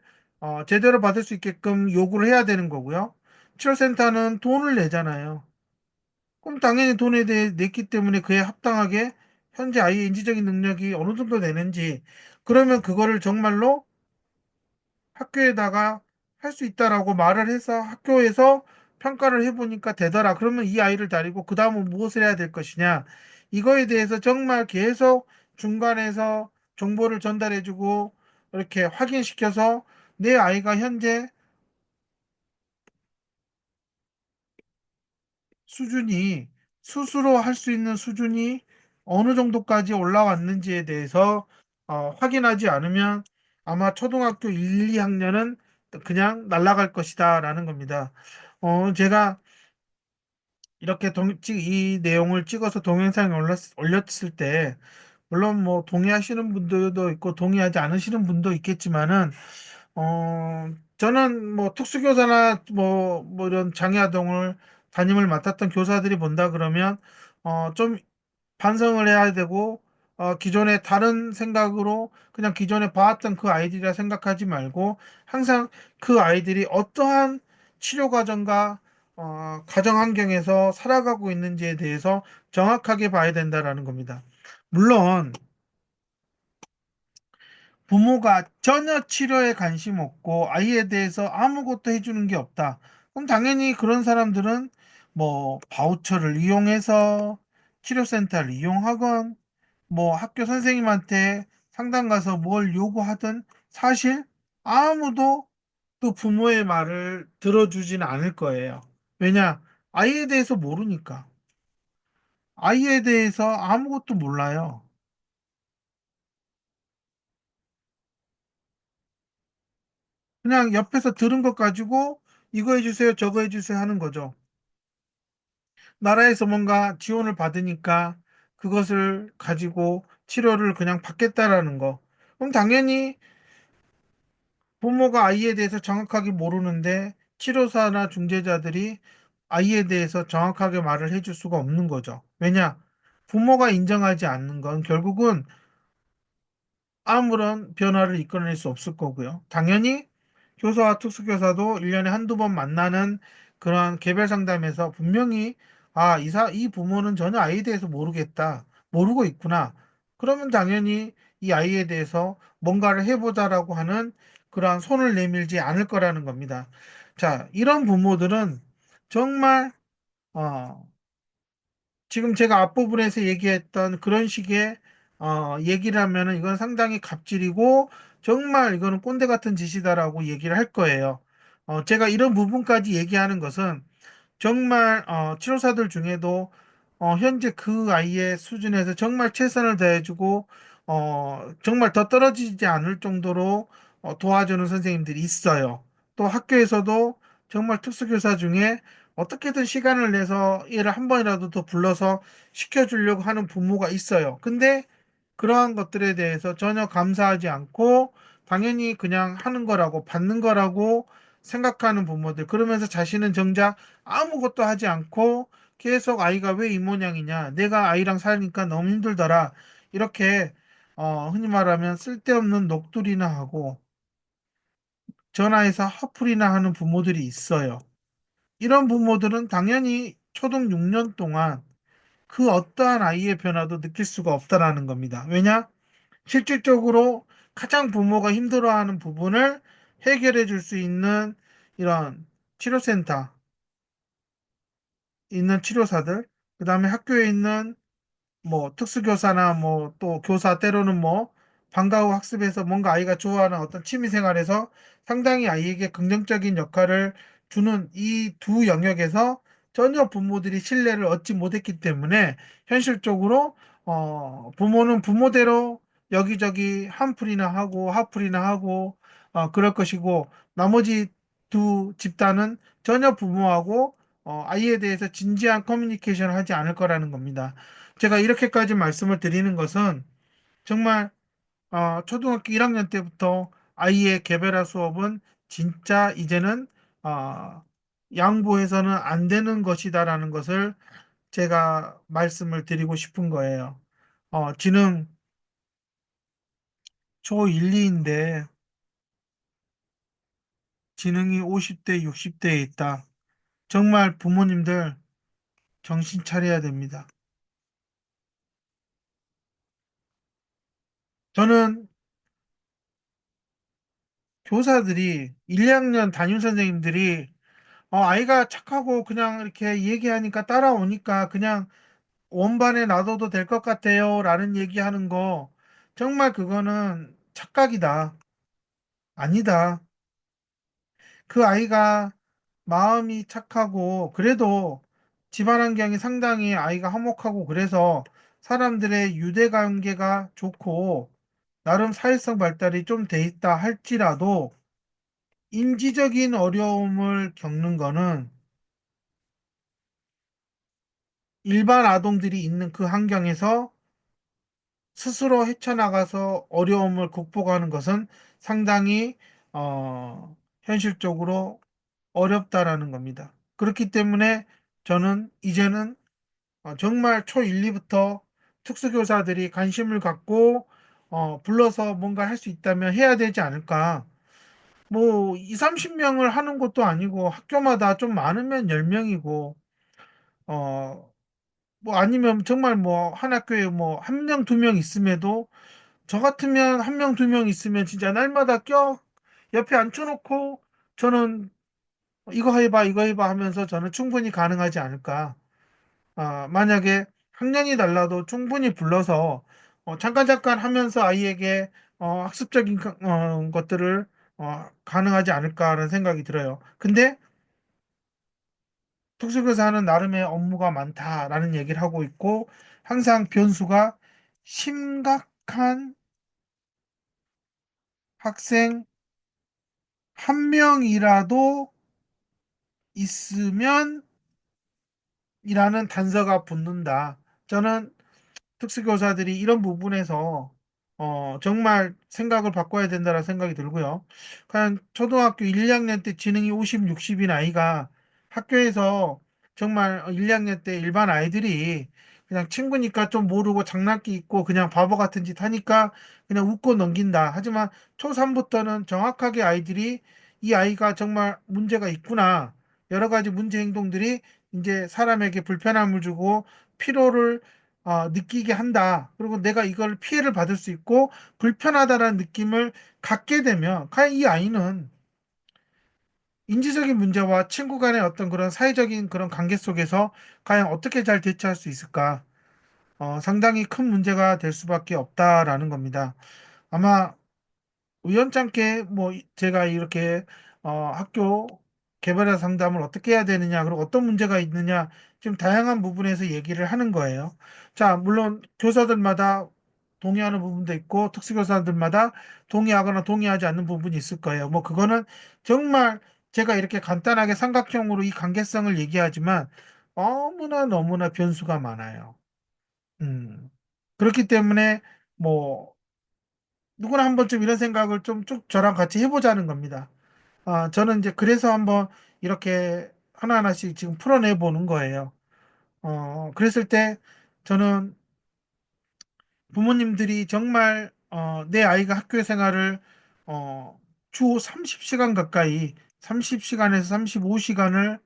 제대로 받을 수 있게끔 요구를 해야 되는 거고요. 치료센터는 돈을 내잖아요. 그럼 당연히 돈에 대해 냈기 때문에 그에 합당하게 현재 아이의 인지적인 능력이 어느 정도 되는지 그러면 그거를 정말로 학교에다가 할 수 있다라고 말을 해서 학교에서 평가를 해보니까 되더라. 그러면 이 아이를 다리고 그 다음은 무엇을 해야 될 것이냐. 이거에 대해서 정말 계속 중간에서 정보를 전달해주고 이렇게 확인시켜서 내 아이가 현재 수준이 스스로 할 수 있는 수준이 어느 정도까지 올라왔는지에 대해서 확인하지 않으면 아마 초등학교 1, 2학년은 그냥 날아갈 것이다라는 겁니다. 제가 이렇게 이 내용을 찍어서 동영상에 올렸을 때, 물론 뭐 동의하시는 분들도 있고 동의하지 않으시는 분도 있겠지만은, 어, 저는 뭐 특수교사나 뭐 이런 장애아동을 담임을 맡았던 교사들이 본다 그러면, 좀 반성을 해야 되고, 기존에 다른 생각으로 그냥 기존에 봐왔던 그 아이들이라 생각하지 말고 항상 그 아이들이 어떠한 치료 과정과 가정 환경에서 살아가고 있는지에 대해서 정확하게 봐야 된다라는 겁니다. 물론 부모가 전혀 치료에 관심 없고 아이에 대해서 아무것도 해주는 게 없다. 그럼 당연히 그런 사람들은 뭐 바우처를 이용해서 치료센터를 이용하건 뭐 학교 선생님한테 상담 가서 뭘 요구하든 사실 아무도 그 부모의 말을 들어주지는 않을 거예요. 왜냐? 아이에 대해서 모르니까. 아이에 대해서 아무것도 몰라요. 그냥 옆에서 들은 것 가지고 이거 해주세요, 저거 해주세요 하는 거죠. 나라에서 뭔가 지원을 받으니까 그것을 가지고 치료를 그냥 받겠다라는 거. 그럼 당연히 부모가 아이에 대해서 정확하게 모르는데 치료사나 중재자들이 아이에 대해서 정확하게 말을 해줄 수가 없는 거죠. 왜냐? 부모가 인정하지 않는 건 결국은 아무런 변화를 이끌어낼 수 없을 거고요. 당연히 교사와 특수교사도 1년에 한두 번 만나는 그러한 개별 상담에서 분명히 이 부모는 전혀 아이에 대해서 모르겠다. 모르고 있구나. 그러면 당연히 이 아이에 대해서 뭔가를 해보자라고 하는 그러한 손을 내밀지 않을 거라는 겁니다. 자, 이런 부모들은 정말 어, 지금 제가 앞부분에서 얘기했던 그런 식의 얘기를 하면은 이건 상당히 갑질이고 정말 이거는 꼰대 같은 짓이다라고 얘기를 할 거예요. 제가 이런 부분까지 얘기하는 것은 정말 치료사들 중에도 현재 그 아이의 수준에서 정말 최선을 다해주고 정말 더 떨어지지 않을 정도로 도와주는 선생님들이 있어요. 또 학교에서도 정말 특수교사 중에 어떻게든 시간을 내서 얘를 한 번이라도 더 불러서 시켜주려고 하는 부모가 있어요. 근데 그러한 것들에 대해서 전혀 감사하지 않고 당연히 그냥 하는 거라고 받는 거라고 생각하는 부모들. 그러면서 자신은 정작 아무것도 하지 않고 계속 아이가 왜 이 모양이냐. 내가 아이랑 살니까 너무 힘들더라. 이렇게 흔히 말하면 쓸데없는 녹두리나 하고 전화해서 화풀이나 하는 부모들이 있어요. 이런 부모들은 당연히 초등 6년 동안 그 어떠한 아이의 변화도 느낄 수가 없다라는 겁니다. 왜냐? 실질적으로 가장 부모가 힘들어하는 부분을 해결해 줄 수 있는 이런 치료센터, 있는 치료사들, 그 다음에 학교에 있는 뭐 특수교사나 뭐 또 교사 때로는 뭐 방과 후 학습에서 뭔가 아이가 좋아하는 어떤 취미 생활에서 상당히 아이에게 긍정적인 역할을 주는 이 두 영역에서 전혀 부모들이 신뢰를 얻지 못했기 때문에 현실적으로 부모는 부모대로 여기저기 한풀이나 하고 하풀이나 하고 그럴 것이고 나머지 두 집단은 전혀 부모하고 아이에 대해서 진지한 커뮤니케이션을 하지 않을 거라는 겁니다. 제가 이렇게까지 말씀을 드리는 것은 정말 초등학교 1학년 때부터 아이의 개별화 수업은 진짜 이제는 양보해서는 안 되는 것이다라는 것을 제가 말씀을 드리고 싶은 거예요. 지능 초1, 2인데 지능이 50대, 60대에 있다. 정말 부모님들 정신 차려야 됩니다. 저는 교사들이 1, 2학년 담임 선생님들이 아이가 착하고 그냥 이렇게 얘기하니까 따라오니까 그냥 원반에 놔둬도 될 것 같아요. 라는 얘기하는 거, 정말 그거는 착각이다. 아니다. 그 아이가 마음이 착하고, 그래도 집안 환경이 상당히 아이가 화목하고, 그래서 사람들의 유대 관계가 좋고, 나름 사회성 발달이 좀 돼 있다 할지라도, 인지적인 어려움을 겪는 거는 일반 아동들이 있는 그 환경에서 스스로 헤쳐나가서 어려움을 극복하는 것은 상당히 현실적으로 어렵다라는 겁니다. 그렇기 때문에 저는 이제는 정말 초1, 2부터 특수교사들이 관심을 갖고 불러서 뭔가 할 수 있다면 해야 되지 않을까. 뭐 2, 30명을 하는 것도 아니고 학교마다 좀 많으면 10명이고 어 뭐 아니면 정말 뭐 한 학교에 뭐 한 명, 두 명 있음에도 저 같으면 한 명, 두 명 있으면 진짜 날마다 옆에 앉혀놓고 저는 이거 해봐, 이거 해봐 하면서 저는 충분히 가능하지 않을까. 만약에 학년이 달라도 충분히 불러서 잠깐 잠깐 하면서 아이에게 학습적인 것들을 가능하지 않을까라는 생각이 들어요. 근데 특수교사는 나름의 업무가 많다라는 얘기를 하고 있고 항상 변수가 심각한 학생 한 명이라도 있으면 이라는 단서가 붙는다. 저는 특수교사들이 이런 부분에서 정말 생각을 바꿔야 된다는 생각이 들고요. 그냥 초등학교 1, 2학년 때 지능이 50, 60인 아이가 학교에서 정말 1, 2학년 때 일반 아이들이 그냥 친구니까 좀 모르고 장난기 있고 그냥 바보 같은 짓 하니까 그냥 웃고 넘긴다. 하지만 초3부터는 정확하게 아이들이 이 아이가 정말 문제가 있구나. 여러 가지 문제 행동들이 이제 사람에게 불편함을 주고 피로를 느끼게 한다. 그리고 내가 이걸 피해를 받을 수 있고 불편하다라는 느낌을 갖게 되면 과연 이 아이는 인지적인 문제와 친구 간의 어떤 그런 사회적인 그런 관계 속에서 과연 어떻게 잘 대처할 수 있을까? 상당히 큰 문제가 될 수밖에 없다라는 겁니다. 아마 우연찮게 뭐 제가 이렇게 학교 개발자 상담을 어떻게 해야 되느냐, 그리고 어떤 문제가 있느냐, 좀 다양한 부분에서 얘기를 하는 거예요. 자, 물론 교사들마다 동의하는 부분도 있고 특수교사들마다 동의하거나 동의하지 않는 부분이 있을 거예요. 뭐 그거는 정말 제가 이렇게 간단하게 삼각형으로 이 관계성을 얘기하지만 너무나 너무나 변수가 많아요. 음. 그렇기 때문에 뭐 누구나 한 번쯤 이런 생각을 좀 쭉 저랑 같이 해보자는 겁니다. 저는 이제 그래서 한번 이렇게 하나하나씩 지금 풀어내 보는 거예요. 그랬을 때 저는 부모님들이 정말 내 아이가 학교 생활을 주 30시간 가까이 30시간에서 35시간을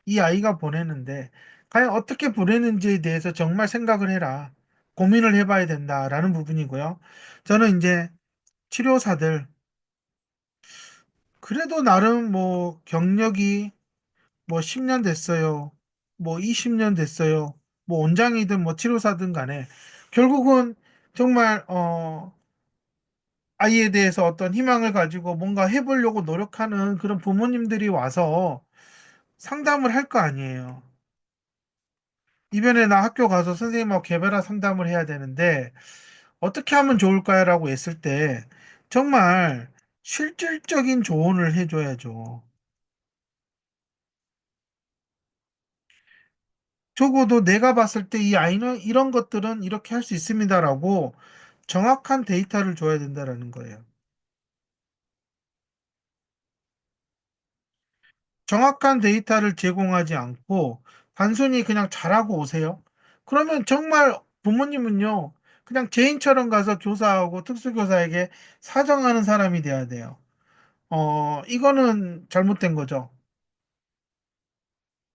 이 아이가 보내는데 과연 어떻게 보내는지에 대해서 정말 생각을 해라. 고민을 해봐야 된다라는 부분이고요. 저는 이제 치료사들 그래도 나름 뭐 경력이 뭐 10년 됐어요. 뭐 20년 됐어요. 뭐 원장이든 뭐 치료사든 간에 결국은 정말 아이에 대해서 어떤 희망을 가지고 뭔가 해보려고 노력하는 그런 부모님들이 와서 상담을 할 거 아니에요. 이번에 나 학교 가서 선생님하고 개별화 상담을 해야 되는데 어떻게 하면 좋을까요라고 했을 때 정말 실질적인 조언을 해줘야죠. 적어도 내가 봤을 때 이 아이는 이런 것들은 이렇게 할 수 있습니다라고 정확한 데이터를 줘야 된다라는 거예요. 정확한 데이터를 제공하지 않고 단순히 그냥 잘하고 오세요. 그러면 정말 부모님은요, 그냥 죄인처럼 가서 교사하고 특수교사에게 사정하는 사람이 돼야 돼요. 이거는 잘못된 거죠.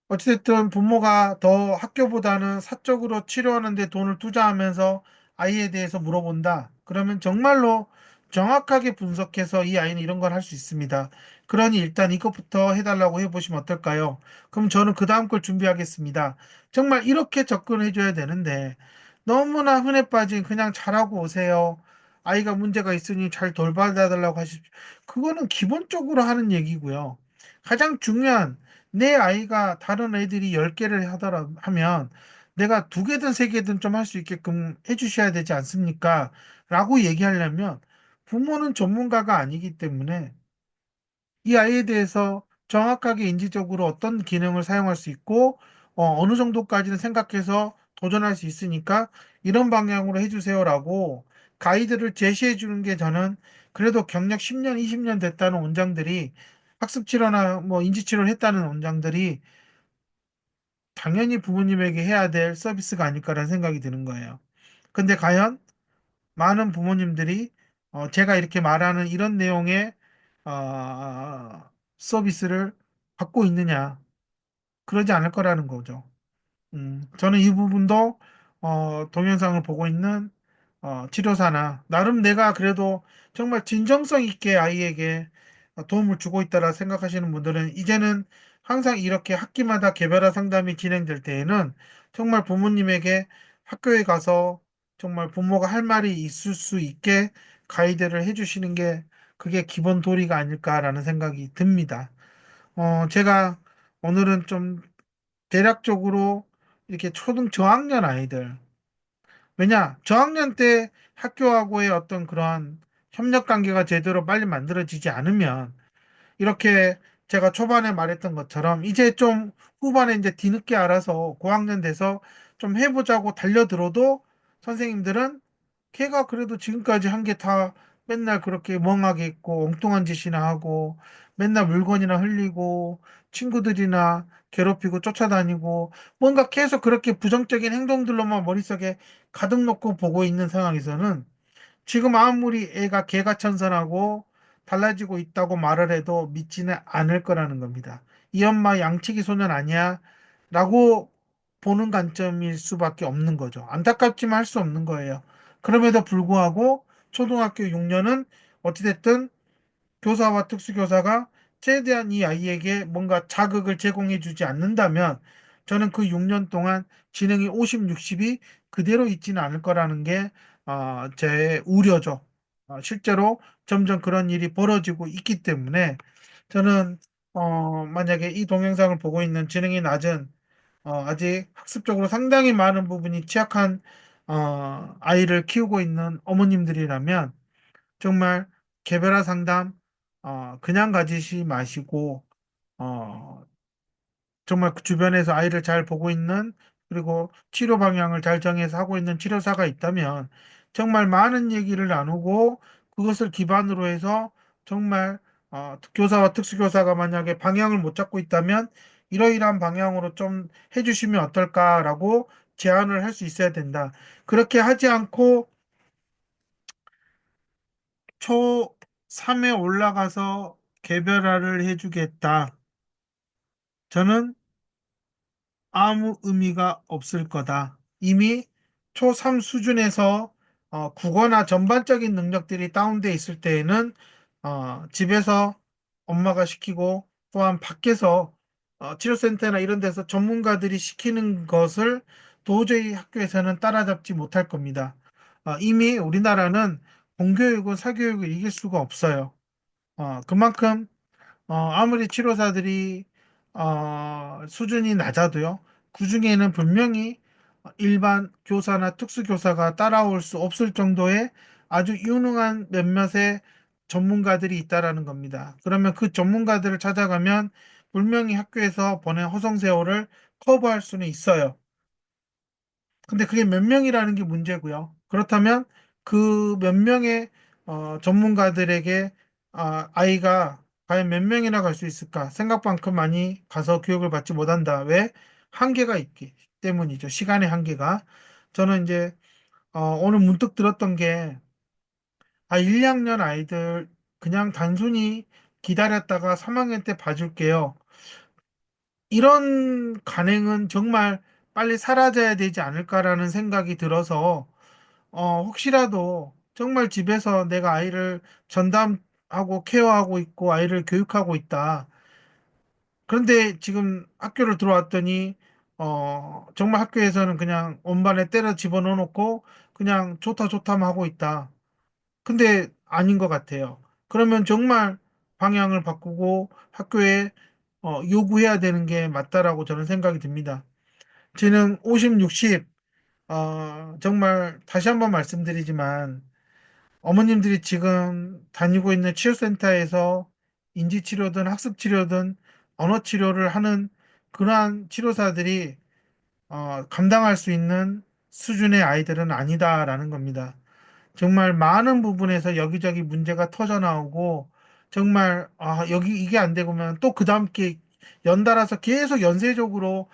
어찌됐든 부모가 더 학교보다는 사적으로 치료하는 데 돈을 투자하면서 아이에 대해서 물어본다. 그러면 정말로 정확하게 분석해서 이 아이는 이런 걸 할 수 있습니다. 그러니 일단 이것부터 해달라고 해보시면 어떨까요? 그럼 저는 그 다음 걸 준비하겠습니다. 정말 이렇게 접근해 줘야 되는데 너무나 흔해 빠진 그냥 잘하고 오세요. 아이가 문제가 있으니 잘 돌봐달라고 하십시오. 그거는 기본적으로 하는 얘기고요. 가장 중요한 내 아이가 다른 애들이 10개를 하더라 하면 내가 2개든 3개든 좀 할 수 있게끔 해주셔야 되지 않습니까? 라고 얘기하려면 부모는 전문가가 아니기 때문에 이 아이에 대해서 정확하게 인지적으로 어떤 기능을 사용할 수 있고 어느 정도까지는 생각해서 도전할 수 있으니까 이런 방향으로 해주세요라고 가이드를 제시해 주는 게 저는 그래도 경력 10년, 20년 됐다는 원장들이 학습 치료나 뭐 인지 치료를 했다는 원장들이 당연히 부모님에게 해야 될 서비스가 아닐까라는 생각이 드는 거예요. 근데 과연 많은 부모님들이 제가 이렇게 말하는 이런 내용의 서비스를 받고 있느냐? 그러지 않을 거라는 거죠. 저는 이 부분도 동영상을 보고 있는 치료사나 나름 내가 그래도 정말 진정성 있게 아이에게 도움을 주고 있다라 생각하시는 분들은 이제는 항상 이렇게 학기마다 개별화 상담이 진행될 때에는 정말 부모님에게 학교에 가서 정말 부모가 할 말이 있을 수 있게 가이드를 해주시는 게 그게 기본 도리가 아닐까라는 생각이 듭니다. 제가 오늘은 좀 대략적으로 이렇게 초등 저학년 아이들, 왜냐, 저학년 때 학교하고의 어떤 그러한 협력 관계가 제대로 빨리 만들어지지 않으면 이렇게 제가 초반에 말했던 것처럼 이제 좀 후반에 이제 뒤늦게 알아서 고학년 돼서 좀 해보자고 달려들어도 선생님들은 걔가 그래도 지금까지 한 게 다 맨날 그렇게 멍하게 있고 엉뚱한 짓이나 하고 맨날 물건이나 흘리고 친구들이나 괴롭히고 쫓아다니고 뭔가 계속 그렇게 부정적인 행동들로만 머릿속에 가득 놓고 보고 있는 상황에서는 지금 아무리 애가 개가천선하고 달라지고 있다고 말을 해도 믿지는 않을 거라는 겁니다. 이 엄마 양치기 소년 아니야? 라고 보는 관점일 수밖에 없는 거죠. 안타깝지만 할 수 없는 거예요. 그럼에도 불구하고 초등학교 6년은 어찌됐든 교사와 특수교사가 최대한 이 아이에게 뭔가 자극을 제공해 주지 않는다면 저는 그 6년 동안 지능이 50, 60이 그대로 있지는 않을 거라는 게 제 우려죠. 실제로 점점 그런 일이 벌어지고 있기 때문에 저는 만약에 이 동영상을 보고 있는 지능이 낮은 아직 학습적으로 상당히 많은 부분이 취약한 아이를 키우고 있는 어머님들이라면 정말 개별화 상담 그냥 가지시 마시고 어, 정말 그 주변에서 아이를 잘 보고 있는 그리고 치료 방향을 잘 정해서 하고 있는 치료사가 있다면 정말 많은 얘기를 나누고 그것을 기반으로 해서 정말 교사와 특수교사가 만약에 방향을 못 잡고 있다면 이러이러한 방향으로 좀 해주시면 어떨까라고 제안을 할 수 있어야 된다. 그렇게 하지 않고 초 3에 올라가서 개별화를 해주겠다. 저는 아무 의미가 없을 거다. 이미 초3 수준에서 국어나 전반적인 능력들이 다운돼 있을 때에는 집에서 엄마가 시키고 또한 밖에서 치료센터나 이런 데서 전문가들이 시키는 것을 도저히 학교에서는 따라잡지 못할 겁니다. 이미 우리나라는 공교육은 사교육을 이길 수가 없어요. 그만큼 아무리 치료사들이 수준이 낮아도요. 그중에는 분명히 일반 교사나 특수교사가 따라올 수 없을 정도의 아주 유능한 몇몇의 전문가들이 있다라는 겁니다. 그러면 그 전문가들을 찾아가면 분명히 학교에서 보낸 허송세월을 커버할 수는 있어요. 근데 그게 몇 명이라는 게 문제고요. 그렇다면 그 몇 명의 전문가들에게 아이가 과연 몇 명이나 갈 수 있을까? 생각만큼 많이 가서 교육을 받지 못한다. 왜? 한계가 있기 때문이죠. 시간의 한계가. 저는 이제 오늘 문득 들었던 게 1, 2학년 아이들 그냥 단순히 기다렸다가 3학년 때 봐줄게요. 이런 간행은 정말 빨리 사라져야 되지 않을까라는 생각이 들어서 혹시라도 정말 집에서 내가 아이를 전담하고 케어하고 있고 아이를 교육하고 있다. 그런데 지금 학교를 들어왔더니 정말 학교에서는 그냥 온반에 때려 집어넣어 놓고 그냥 좋다 좋다만 하고 있다. 근데 아닌 것 같아요. 그러면 정말 방향을 바꾸고 학교에 요구해야 되는 게 맞다라고 저는 생각이 듭니다. 지능 50, 60, 정말 다시 한번 말씀드리지만 어머님들이 지금 다니고 있는 치료센터에서 인지치료든 학습치료든 언어치료를 하는 그러한 치료사들이 감당할 수 있는 수준의 아이들은 아니다라는 겁니다. 정말 많은 부분에서 여기저기 문제가 터져 나오고 정말 여기 이게 안 되고면 또 그 다음 게 연달아서 계속 연쇄적으로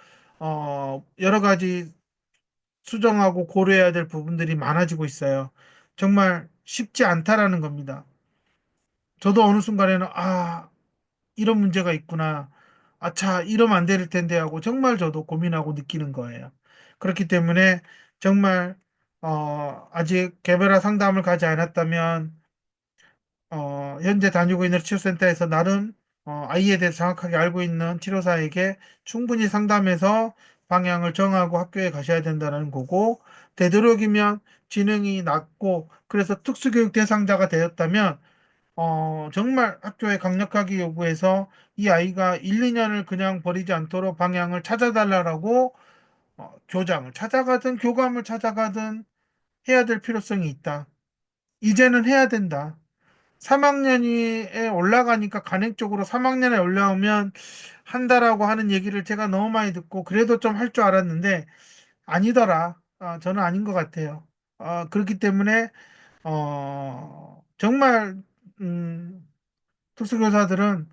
여러 가지 수정하고 고려해야 될 부분들이 많아지고 있어요. 정말 쉽지 않다라는 겁니다. 저도 어느 순간에는 이런 문제가 있구나. 아차, 이러면 안 될 텐데 하고 정말 저도 고민하고 느끼는 거예요. 그렇기 때문에 정말 아직 개별화 상담을 가지 않았다면 현재 다니고 있는 치료센터에서 나름 아이에 대해서 정확하게 알고 있는 치료사에게 충분히 상담해서 방향을 정하고 학교에 가셔야 된다는 거고, 되도록이면 지능이 낮고 그래서 특수교육 대상자가 되었다면 정말 학교에 강력하게 요구해서 이 아이가 1, 2년을 그냥 버리지 않도록 방향을 찾아달라고 교장을 찾아가든 교감을 찾아가든 해야 될 필요성이 있다. 이제는 해야 된다. 3학년에 올라가니까 간행적으로 3학년에 올라오면 한다라고 하는 얘기를 제가 너무 많이 듣고 그래도 좀 할 줄 알았는데 아니더라. 저는 아닌 것 같아요. 그렇기 때문에 정말 음, 특수교사들은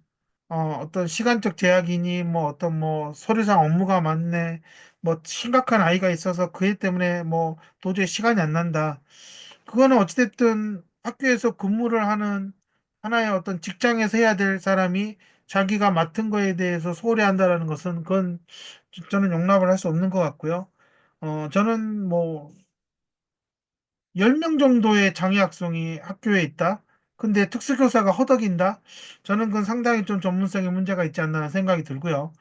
어떤 시간적 제약이니 뭐 어떤 뭐 서류상 업무가 많네 뭐 심각한 아이가 있어서 그애 때문에 뭐 도저히 시간이 안 난다. 그거는 어찌됐든 학교에서 근무를 하는 하나의 어떤 직장에서 해야 될 사람이 자기가 맡은 거에 대해서 소홀히 한다라는 것은 그건 저는 용납을 할 수 없는 것 같고요. 저는 뭐 10명 정도의 장애 학생이 학교에 있다. 근데 특수교사가 허덕인다? 저는 그건 상당히 좀 전문성에 문제가 있지 않나 생각이 들고요.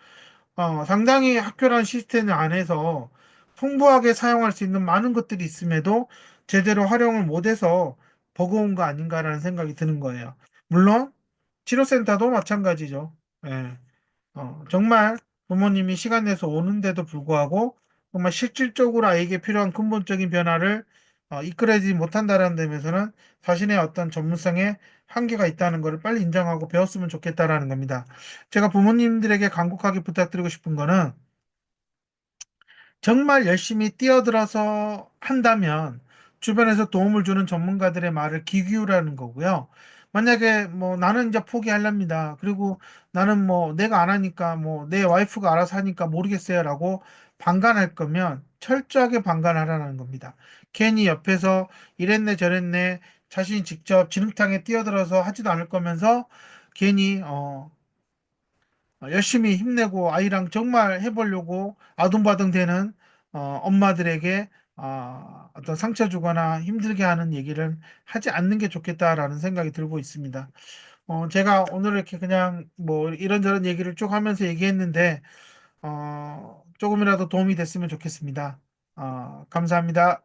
상당히 학교란 시스템 안에서 풍부하게 사용할 수 있는 많은 것들이 있음에도 제대로 활용을 못해서 버거운 거 아닌가라는 생각이 드는 거예요. 물론 치료센터도 마찬가지죠. 예. 정말 부모님이 시간 내서 오는데도 불구하고 정말 실질적으로 아이에게 필요한 근본적인 변화를 이끌어내지 못한다는 점에서는 자신의 어떤 전문성에 한계가 있다는 것을 빨리 인정하고 배웠으면 좋겠다라는 겁니다. 제가 부모님들에게 간곡하게 부탁드리고 싶은 거는 정말 열심히 뛰어들어서 한다면 주변에서 도움을 주는 전문가들의 말을 귀 기울이라는 거고요. 만약에 뭐 나는 이제 포기할랍니다. 그리고 나는 뭐 내가 안 하니까 뭐 내 와이프가 알아서 하니까 모르겠어요라고 방관할 거면 철저하게 방관하라는 겁니다. 괜히 옆에서 이랬네 저랬네 자신이 직접 진흙탕에 뛰어들어서 하지도 않을 거면서 괜히 열심히 힘내고 아이랑 정말 해보려고 아둥바둥 되는 엄마들에게 어떤 상처 주거나 힘들게 하는 얘기를 하지 않는 게 좋겠다라는 생각이 들고 있습니다. 제가 오늘 이렇게 그냥 뭐 이런저런 얘기를 쭉 하면서 얘기했는데 조금이라도 도움이 됐으면 좋겠습니다. 감사합니다.